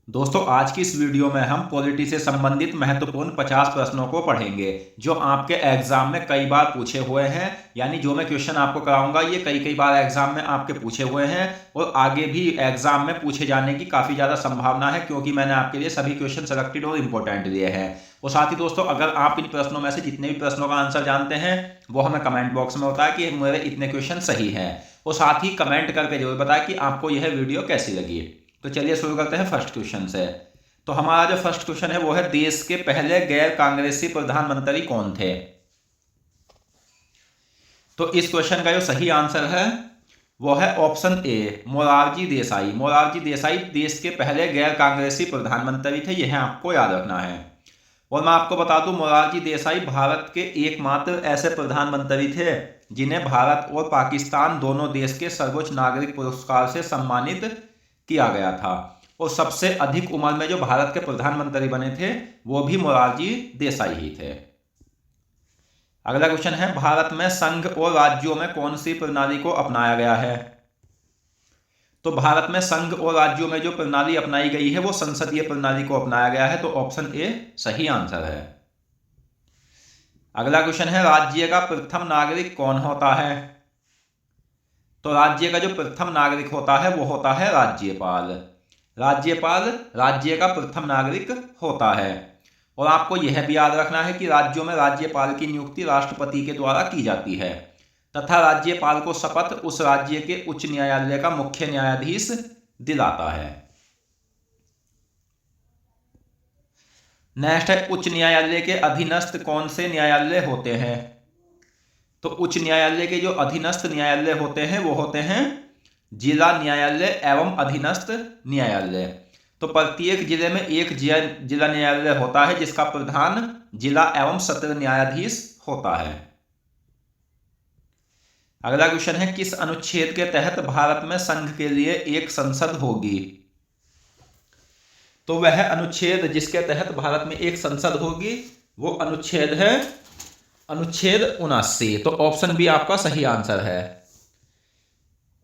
दोस्तों आज की इस वीडियो में हम पॉलिटी से संबंधित महत्वपूर्ण 50 प्रश्नों को पढ़ेंगे जो आपके एग्जाम में कई बार पूछे हुए हैं। यानी जो मैं क्वेश्चन आपको कराऊंगा ये कई बार एग्जाम में आपके पूछे हुए हैं और आगे भी एग्जाम में पूछे जाने की काफ़ी ज़्यादा संभावना है, क्योंकि मैंने आपके लिए सभी क्वेश्चन सेलेक्टेड और इंपॉर्टेंट लिए हैं। और साथ ही दोस्तों, अगर आप इन प्रश्नों में से जितने भी प्रश्नों का आंसर जानते हैं वो हमें कमेंट बॉक्स में बताएं कि मेरे इतने क्वेश्चन सही हैं, और साथ ही कमेंट करके जरूर बताएं कि आपको यह वीडियो कैसी लगी। तो चलिए शुरू करते हैं फर्स्ट क्वेश्चन से। तो हमारा जो फर्स्ट क्वेश्चन है वो है, देश के पहले गैर कांग्रेसी प्रधानमंत्री कौन थे? तो इस क्वेश्चन का जो सही आंसर है वो है ऑप्शन ए, मोरारजी देसाई। मोरारजी देसाई देश के पहले गैर कांग्रेसी प्रधानमंत्री थे, यह आपको याद रखना है। और मैं आपको बता दूं, मोरारजी देसाई भारत के एकमात्र ऐसे प्रधानमंत्री थे जिन्हें भारत और पाकिस्तान दोनों देश के सर्वोच्च नागरिक पुरस्कार से सम्मानित किया गया था। और सबसे अधिक उम्र में जो भारत के प्रधानमंत्री बने थे वो भी मोरारजी देसाई ही थे। अगला क्वेश्चन है, भारत में संघ और राज्यों में कौन सी प्रणाली को अपनाया गया है? तो भारत में संघ और राज्यों में जो प्रणाली अपनाई गई है वो संसदीय प्रणाली को अपनाया गया है। तो ऑप्शन ए सही आंसर है। अगला क्वेश्चन है, राज्य का प्रथम नागरिक कौन होता है? तो राज्य का जो प्रथम नागरिक होता है वो होता है राज्यपाल। राज्यपाल राज्य का प्रथम नागरिक होता है। और आपको यह भी याद रखना है कि राज्यों में राज्यपाल की नियुक्ति राष्ट्रपति के द्वारा की जाती है तथा राज्यपाल को शपथ उस राज्य के उच्च न्यायालय का मुख्य न्यायाधीश दिलाता है। नेक्स्ट है, उच्च न्यायालय के अधीनस्थ कौन से न्यायालय होते हैं? तो उच्च न्यायालय के जो अधीनस्थ न्यायालय होते हैं वो होते हैं जिला न्यायालय एवं अधीनस्थ न्यायालय। तो प्रत्येक जिले में एक जिला न्यायालय होता है जिसका प्रधान जिला एवं सत्र न्यायाधीश होता है। अगला क्वेश्चन है, किस अनुच्छेद के तहत भारत में संघ के लिए एक संसद होगी? तो वह अनुच्छेद जिसके तहत भारत में एक संसद होगी वो अनुच्छेद है अनुच्छेद 79। तो ऑप्शन बी आपका सही आंसर है।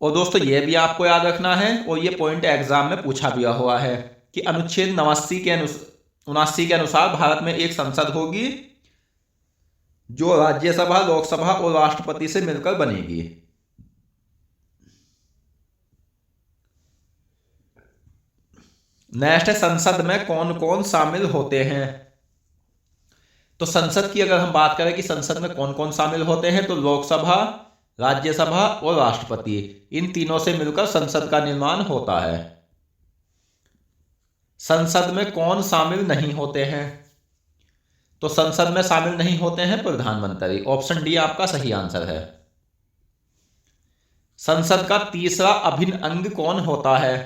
और दोस्तों ये भी आपको याद रखना है और ये पॉइंट एग्जाम में पूछा भी हुआ है कि अनुच्छेद 79 के अनुसार भारत में एक संसद होगी जो राज्यसभा, लोकसभा और राष्ट्रपति से मिलकर बनेगी। नेक्स्ट है, संसद में कौन कौन शामिल होते हैं? तो संसद की अगर हम बात करें कि संसद में कौन कौन शामिल होते हैं, तो लोकसभा, राज्यसभा और राष्ट्रपति, इन तीनों से मिलकर संसद का निर्माण होता है। संसद में कौन शामिल नहीं होते हैं? तो संसद में शामिल नहीं होते हैं प्रधानमंत्री। ऑप्शन डी आपका सही आंसर है। संसद का तीसरा अभिन्न अंग कौन होता है?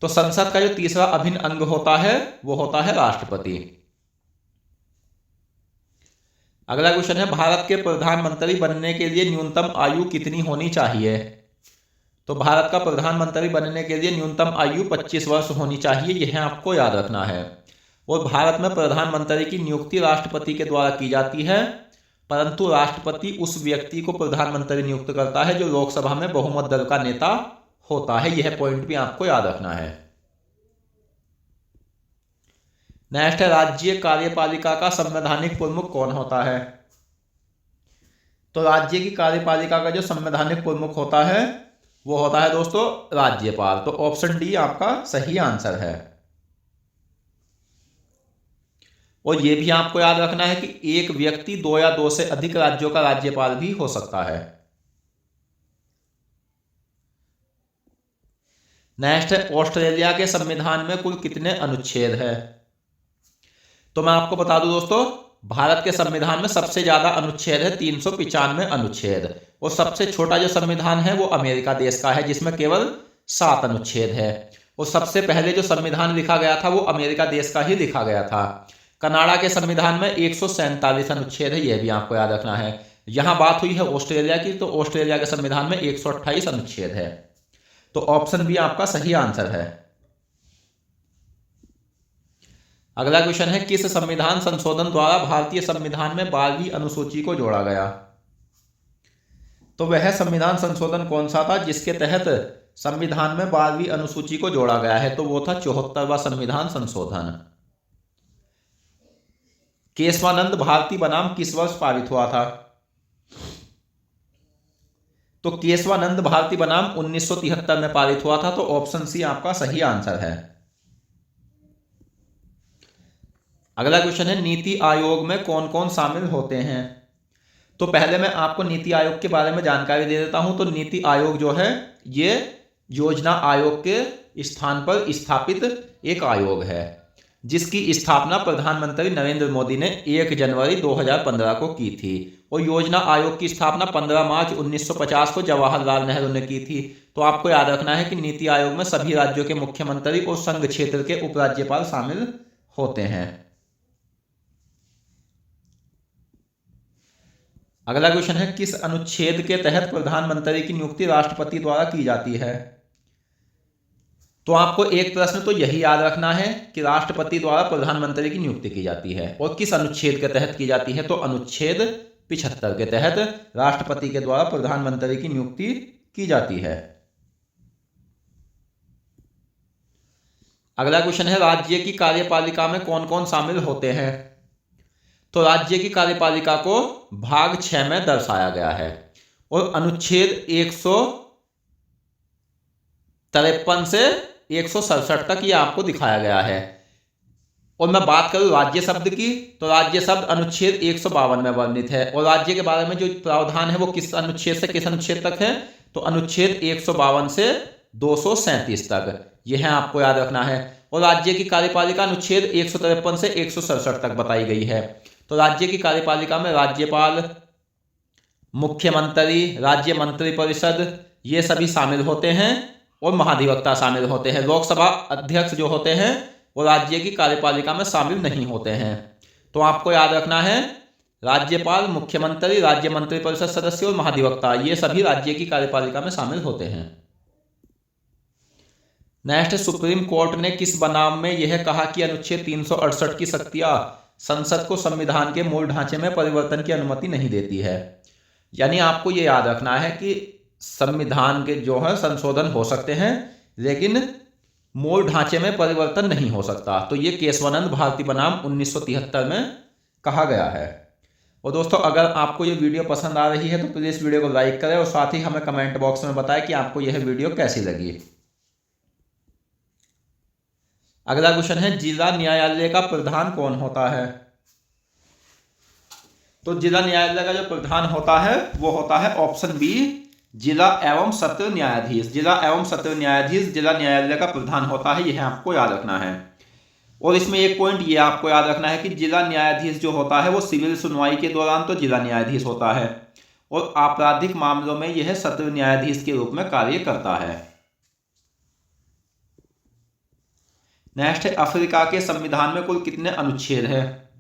तो संसद का जो तीसरा अभिन्न अंग होता है वो होता है राष्ट्रपति। अगला क्वेश्चन है, भारत के प्रधानमंत्री बनने के लिए न्यूनतम आयु कितनी होनी चाहिए? तो भारत का प्रधानमंत्री बनने के लिए न्यूनतम आयु 25 वर्ष होनी चाहिए, यह आपको याद रखना है। और भारत में प्रधानमंत्री की नियुक्ति राष्ट्रपति के द्वारा की जाती है, परंतु राष्ट्रपति उस व्यक्ति को प्रधानमंत्री नियुक्त करता है जो लोकसभा में बहुमत दल का नेता होता है। यह पॉइंट भी आपको याद रखना है। नेक्स्ट है, राज्य कार्यपालिका का संवैधानिक प्रमुख कौन होता है? तो राज्य की कार्यपालिका का जो संवैधानिक प्रमुख होता है वो होता है दोस्तों राज्यपाल। तो ऑप्शन डी आपका सही आंसर है। और यह भी आपको याद रखना है कि एक व्यक्ति 2 या 2 से अधिक राज्यों का राज्यपाल भी हो सकता है। नेक्स्ट है, ऑस्ट्रेलिया के संविधान में कुल कितने अनुच्छेद हैं? तो मैं आपको बता दूं दोस्तों, भारत के संविधान में सबसे ज्यादा अनुच्छेद है 395 अनुच्छेद, और सबसे छोटा जो संविधान है वो अमेरिका देश का है जिसमें केवल 7 अनुच्छेद है। और सबसे पहले जो संविधान लिखा गया था वो अमेरिका देश का ही लिखा गया था। कनाडा के संविधान में 147 अनुच्छेद है, यह भी आपको याद रखना है। यहां बात हुई है ऑस्ट्रेलिया की, तो ऑस्ट्रेलिया के संविधान में 128 अनुच्छेद है। तो ऑप्शन बी आपका सही आंसर है। अगला क्वेश्चन है, किस संविधान संशोधन द्वारा भारतीय संविधान में 12वीं अनुसूची को जोड़ा गया? तो वह संविधान संशोधन कौन सा था जिसके तहत संविधान में 12वीं अनुसूची को जोड़ा गया है? तो वो था 74वां संविधान संशोधन। केशवानंद भारती बनाम किस वर्ष पारित हुआ था? तो केशवानंद भारती बनाम 1973 में पारित हुआ था। तो ऑप्शन सी आपका सही आंसर है। अगला क्वेश्चन है, नीति आयोग में कौन कौन शामिल होते हैं? तो पहले मैं आपको नीति आयोग के बारे में जानकारी दे देता हूं। तो नीति आयोग जो है ये योजना आयोग के स्थान पर स्थापित एक आयोग है, जिसकी स्थापना प्रधानमंत्री नरेंद्र मोदी ने 1 जनवरी 2015 को की थी। और योजना आयोग की स्थापना 15 मार्च 1950 को जवाहरलाल नेहरू ने की थी। तो आपको याद रखना है कि नीति आयोग में सभी राज्यों के मुख्यमंत्री और संघ क्षेत्र के उपराज्यपाल शामिल होते हैं। अगला क्वेश्चन है, किस अनुच्छेद के तहत प्रधानमंत्री की नियुक्ति राष्ट्रपति द्वारा की जाती है? तो आपको एक प्रश्न तो यही याद रखना है कि राष्ट्रपति द्वारा प्रधानमंत्री की नियुक्ति की जाती है। और किस अनुच्छेद के तहत की जाती है? तो अनुच्छेद 75 के तहत राष्ट्रपति के द्वारा प्रधानमंत्री की नियुक्ति की जाती है। अगला क्वेश्चन है, राज्य की कार्यपालिका में कौन कौन शामिल होते हैं? तो राज्य की कार्यपालिका को भाग 6 में दर्शाया गया है और अनुच्छेद 153 से 167 तक ये आपको दिखाया गया है। और मैं बात करूं राज्य शब्द की, तो राज्य शब्द अनुच्छेद 152 में वर्णित है। और राज्य के बारे में जो प्रावधान है वो किस अनुच्छेद से किस अनुच्छेद तक है? तो अनुच्छेद 152 से 237 तक, यह आपको याद रखना है। और राज्य की कार्यपालिका अनुच्छेद 153 से 167 तक बताई गई है। तो राज्य की कार्यपालिका में राज्यपाल, मुख्यमंत्री, राज्य मंत्रिपरिषद ये सभी शामिल होते हैं और महाधिवक्ता शामिल होते हैं। लोकसभा अध्यक्ष जो होते हैं वो राज्य की कार्यपालिका में शामिल नहीं होते हैं। तो आपको याद रखना है राज्यपाल, मुख्यमंत्री, राज्य मंत्रिपरिषद सदस्य और महाधिवक्ता ये सभी राज्य की कार्यपालिका में शामिल होते हैं। नेक्स्ट, सुप्रीम कोर्ट ने किस बनाम में यह कहा कि अनुच्छेद 368 की शक्तियां संसद को संविधान के मूल ढांचे में परिवर्तन की अनुमति नहीं देती है? यानी आपको यह याद रखना है कि संविधान के जो है संशोधन हो सकते हैं लेकिन मूल ढांचे में परिवर्तन नहीं हो सकता। तो ये केशवानंद भारती बनाम 1973 में कहा गया है। और दोस्तों, अगर आपको ये वीडियो पसंद आ रही है तो प्लीज़ वीडियो को लाइक करें और साथ ही हमें कमेंट बॉक्स में बताएं कि आपको यह वीडियो कैसी लगी। अगला क्वेश्चन है, जिला न्यायालय का प्रधान कौन होता है? तो जिला न्यायालय का जो प्रधान होता है वो होता है ऑप्शन बी, जिला एवं सत्र न्यायाधीश। जिला एवं सत्र न्यायाधीश जिला न्यायालय का प्रधान होता है, यह आपको याद रखना है। और इसमें एक पॉइंट ये आपको याद रखना है कि जिला न्यायाधीश जो होता है वो सिविल सुनवाई के दौरान तो जिला न्यायाधीश होता है और आपराधिक मामलों में यह सत्र न्यायाधीश के रूप में कार्य करता है। नेक्स्ट है, अफ्रीका के संविधान में कुल कितने अनुच्छेद हैं?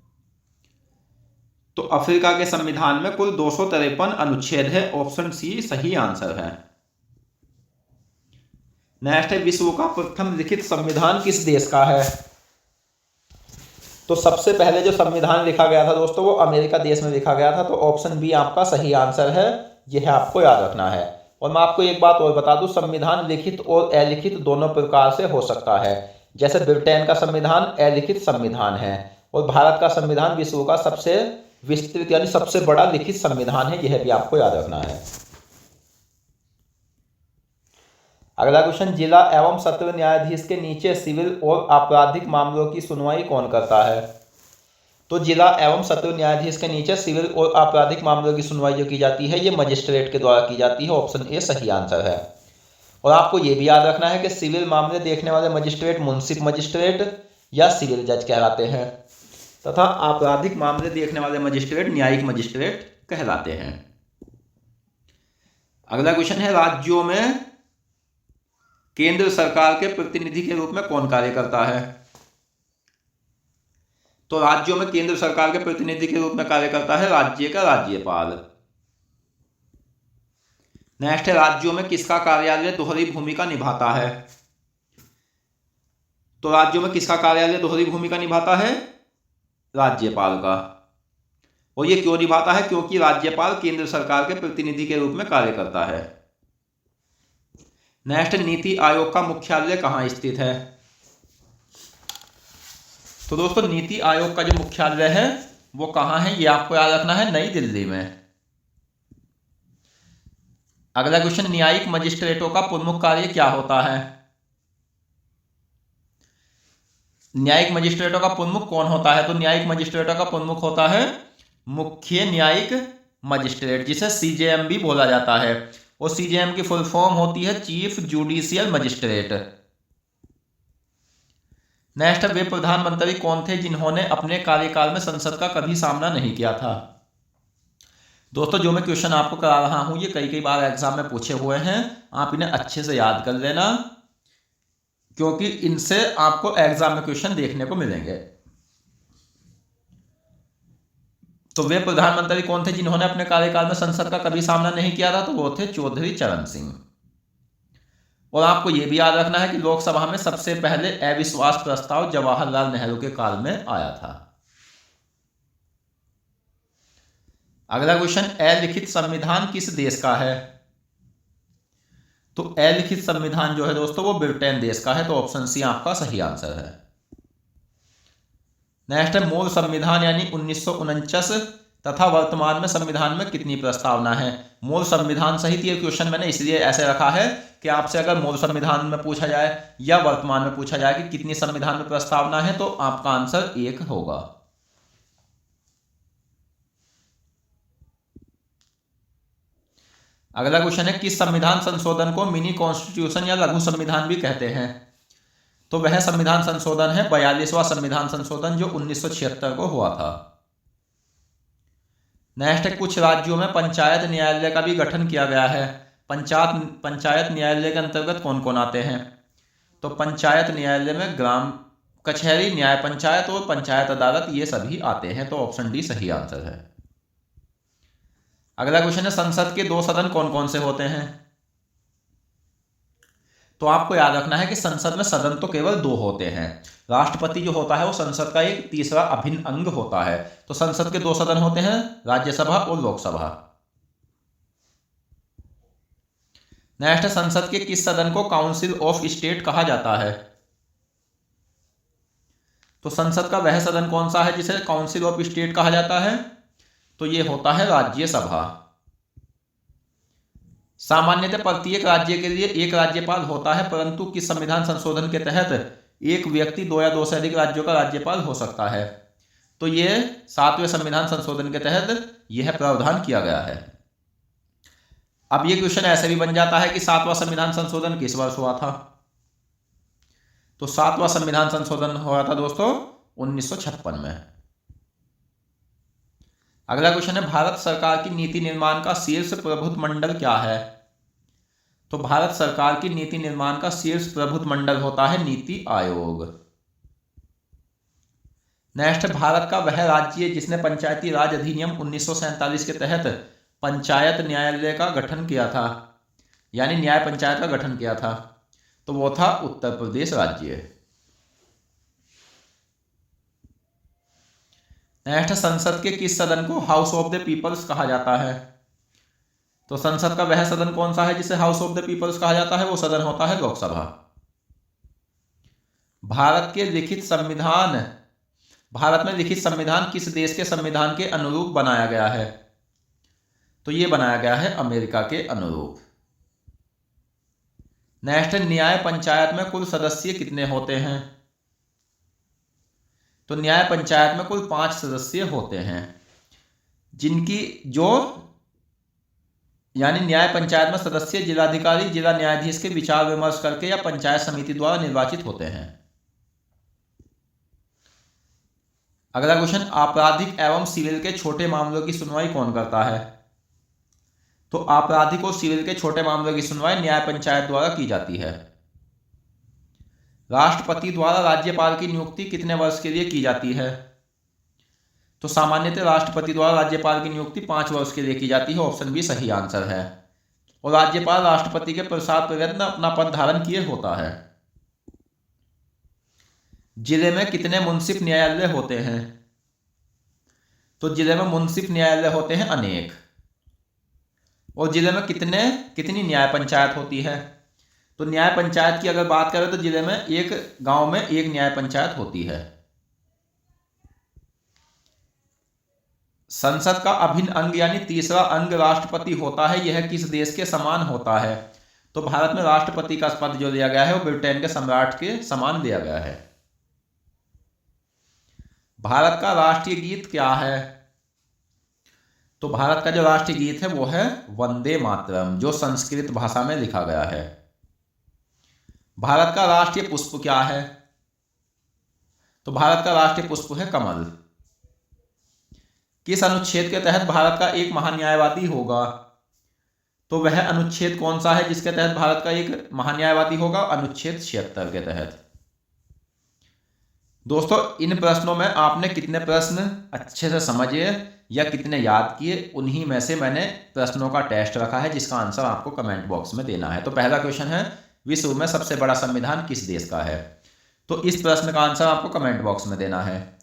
तो अफ्रीका के संविधान में कुल 253 अनुच्छेद है। ऑप्शन सी सही आंसर है। नेक्स्ट है, विश्व का प्रथम लिखित संविधान किस देश का है? तो सबसे पहले जो संविधान लिखा गया था दोस्तों वो अमेरिका देश में लिखा गया था। तो ऑप्शन बी आपका सही आंसर है, यह आपको याद रखना है। और मैं आपको एक बात और बता दूं, संविधान लिखित और अलिखित दोनों प्रकार से हो सकता है। जैसे ब्रिटेन का संविधान अलिखित संविधान है और भारत का संविधान विश्व का सबसे विस्तृत यानी सबसे बड़ा लिखित संविधान है, यह भी आपको याद रखना है। अगला क्वेश्चन, जिला एवं सत्र न्यायाधीश के नीचे सिविल और आपराधिक मामलों की सुनवाई कौन करता है? तो जिला एवं सत्र न्यायाधीश के नीचे सिविल और आपराधिक मामलों की सुनवाई जो की जाती है ये मजिस्ट्रेट के द्वारा की जाती है। ऑप्शन ए सही आंसर है। और आपको यह भी याद रखना है कि सिविल मामले देखने वाले मजिस्ट्रेट मुंसिफ मजिस्ट्रेट या सिविल जज कहलाते हैं तथा आपराधिक मामले देखने वाले मजिस्ट्रेट न्यायिक मजिस्ट्रेट कहलाते हैं। अगला क्वेश्चन है, राज्यों में केंद्र सरकार के प्रतिनिधि के रूप में कौन कार्य करता है? तो राज्यों में केंद्र सरकार के प्रतिनिधि के रूप में कार्य करता है राज्य का राज्यपाल। नेक्स्ट है, राज्यों में किसका कार्यालय दोहरी भूमिका निभाता है? तो राज्यों में किसका कार्यालय दोहरी भूमिका निभाता है? राज्यपाल का। और ये क्यों निभाता है? क्योंकि राज्यपाल केंद्र सरकार के प्रतिनिधि के रूप में कार्य करता है। नेक्स्ट, नीति आयोग का मुख्यालय कहाँ स्थित है? तो दोस्तों नीति आयोग का जो मुख्यालय है वो कहाँ है, ये आपको याद रखना है, नई दिल्ली में। अगला क्वेश्चन, न्यायिक मजिस्ट्रेटों का प्रमुख कार्य क्या होता है? न्यायिक मजिस्ट्रेटों का प्रमुख कौन होता है? तो न्यायिक मजिस्ट्रेटों का प्रमुख होता है मुख्य न्यायिक मजिस्ट्रेट, जिसे सीजेएम भी बोला जाता है। और सीजेएम की फुल फॉर्म होती है चीफ जुडिशियल मजिस्ट्रेट। नेक्स्ट, वे प्रधानमंत्री कौन थे जिन्होंने अपने कार्यकाल में संसद का कभी सामना नहीं किया था? दोस्तों जो मैं क्वेश्चन आपको करा रहा हूं ये कई बार एग्जाम में पूछे हुए हैं, आप इन्हें अच्छे से याद कर लेना, क्योंकि इनसे आपको एग्जाम में क्वेश्चन देखने को मिलेंगे। तो वे प्रधानमंत्री कौन थे जिन्होंने अपने कार्यकाल में संसद का कभी सामना नहीं किया था? तो वो थे चौधरी चरण सिंह। और आपको यह भी याद रखना है कि लोकसभा में सबसे पहले अविश्वास प्रस्ताव जवाहरलाल नेहरू के काल में आया था। अगला क्वेश्चन, अलिखित संविधान किस देश का है? तो अलिखित संविधान जो है दोस्तों वो ब्रिटेन देश का है। तो ऑप्शन सी आपका सही आंसर है। नेक्स्ट है, मूल संविधान यानी 1949 तथा वर्तमान में संविधान में कितनी प्रस्तावना है? मूल संविधान सहित ये क्वेश्चन मैंने इसलिए ऐसे रखा है कि आपसे अगर मूल संविधान में पूछा जाए या वर्तमान में पूछा जाए कि कितनी संविधान में प्रस्तावना है तो आपका आंसर 1 होगा। अगला क्वेश्चन है, किस संविधान संशोधन को मिनी कॉन्स्टिट्यूशन या लघु संविधान भी कहते हैं? तो वह संविधान संशोधन है 42वां संविधान संशोधन जो 1976 को हुआ था। नेक्स्ट है, कुछ राज्यों में पंचायत न्यायालय का भी गठन किया गया है। पंचायत न्यायालय के अंतर्गत कौन कौन आते हैं? तो पंचायत न्यायालय में ग्राम कचहरी, न्याय पंचायत और पंचायत अदालत ये सभी आते हैं। तो ऑप्शन डी सही आंसर है। अगला क्वेश्चन है, संसद के 2 सदन कौन कौन से होते हैं? तो आपको याद रखना है कि संसद में सदन तो केवल 2 होते हैं। राष्ट्रपति जो होता है वो संसद का एक तीसरा अभिन्न अंग होता है। तो संसद के 2 सदन होते हैं, राज्यसभा और लोकसभा। नेक्स्ट, संसद के किस सदन को काउंसिल ऑफ स्टेट कहा जाता है? तो संसद का वह सदन कौन सा है जिसे काउंसिल ऑफ स्टेट कहा जाता है? तो ये होता है राज्यसभा। सामान्यतः प्रत्येक राज्य के लिए एक राज्यपाल होता है, परंतु किस संविधान संशोधन के तहत एक व्यक्ति 2 या 2 से अधिक राज्यों का राज्यपाल हो सकता है? तो ये 7वें संविधान संशोधन के तहत यह प्रावधान किया गया है। अब ये क्वेश्चन ऐसे भी बन जाता है कि 7वां संविधान संशोधन किस वर्ष हुआ था? तो 7वां संविधान संशोधन हुआ था दोस्तों 1956 में। अगला क्वेश्चन है, भारत सरकार की नीति निर्माण का शीर्ष प्रबुद्ध मंडल क्या है? तो भारत सरकार की नीति निर्माण का शीर्ष प्रबुद्ध मंडल होता है नीति आयोग। नेक्स्ट, भारत का वह राज्य जिसने पंचायती राज अधिनियम 1947 के तहत पंचायत न्यायालय का गठन किया था, यानी न्याय पंचायत का गठन किया था, तो वो था उत्तर प्रदेश राज्य। नेक्स्ट, संसद के किस सदन को हाउस ऑफ द पीपल्स कहा जाता है? तो संसद का वह सदन कौन सा है जिसे हाउस ऑफ द पीपल्स कहा जाता है? वो सदन होता है लोकसभा। भारत में लिखित संविधान किस देश के संविधान के अनुरूप बनाया गया है? तो ये बनाया गया है अमेरिका के अनुरूप। नेक्स्ट, न्याय पंचायत में कुल सदस्य कितने होते हैं? तो न्याय पंचायत में कुल 5 सदस्य होते हैं, यानी न्याय पंचायत में सदस्य जिलाधिकारी, जिला न्यायाधीश के विचार विमर्श करके या पंचायत समिति द्वारा निर्वाचित होते हैं। अगला क्वेश्चन, आपराधिक एवं सिविल के छोटे मामलों की सुनवाई कौन करता है? तो आपराधिक और सिविल के छोटे मामलों की सुनवाई न्याय पंचायत द्वारा की जाती है। राष्ट्रपति द्वारा राज्यपाल की नियुक्ति कितने वर्ष के लिए की जाती है? तो सामान्यतः राष्ट्रपति द्वारा राज्यपाल की नियुक्ति 5 वर्ष के लिए की जाती है। ऑप्शन बी सही आंसर है। और राज्यपाल राष्ट्रपति के प्रसाद प्रयत्न अपना पद धारण किए होता है। जिले में कितने मुंसिफ न्यायालय होते हैं? तो जिले में मुंसिफ न्यायालय होते हैं अनेक। और जिले में कितनी न्याय पंचायत होती है? तो न्याय पंचायत की अगर बात करें तो जिले में एक गांव में एक न्याय पंचायत होती है। संसद का अभिन्न अंग यानी तीसरा अंग राष्ट्रपति होता है, यह किस देश के समान होता है? तो भारत में राष्ट्रपति का पद जो दिया गया है वो ब्रिटेन के सम्राट के समान दिया गया है। भारत का राष्ट्रीय गीत क्या है? तो भारत का जो राष्ट्रीय गीत है वो है वंदे मातरम, जो संस्कृत भाषा में लिखा गया है। भारत का राष्ट्रीय पुष्प क्या है? तो भारत का राष्ट्रीय पुष्प है कमल। किस अनुच्छेद के तहत भारत का एक महान्यायवादी होगा? तो वह अनुच्छेद कौन सा है जिसके तहत भारत का एक महान्यायवादी होगा? अनुच्छेद 76 के तहत। दोस्तों, इन प्रश्नों में आपने कितने प्रश्न अच्छे से समझे या कितने याद किए, उन्हीं में से मैंने प्रश्नों का टेस्ट रखा है जिसका आंसर आपको कमेंट बॉक्स में देना है। तो पहला क्वेश्चन है, विश्व में सबसे बड़ा संविधान किस देश का है? तो इस प्रश्न का आंसर आपको कमेंट बॉक्स में देना है।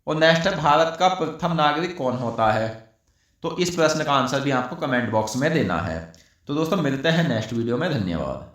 और नेक्स्ट है, भारत का प्रथम नागरिक कौन होता है? तो इस प्रश्न का आंसर भी आपको कमेंट बॉक्स में देना है। तो दोस्तों, मिलते हैं नेक्स्ट वीडियो में। धन्यवाद।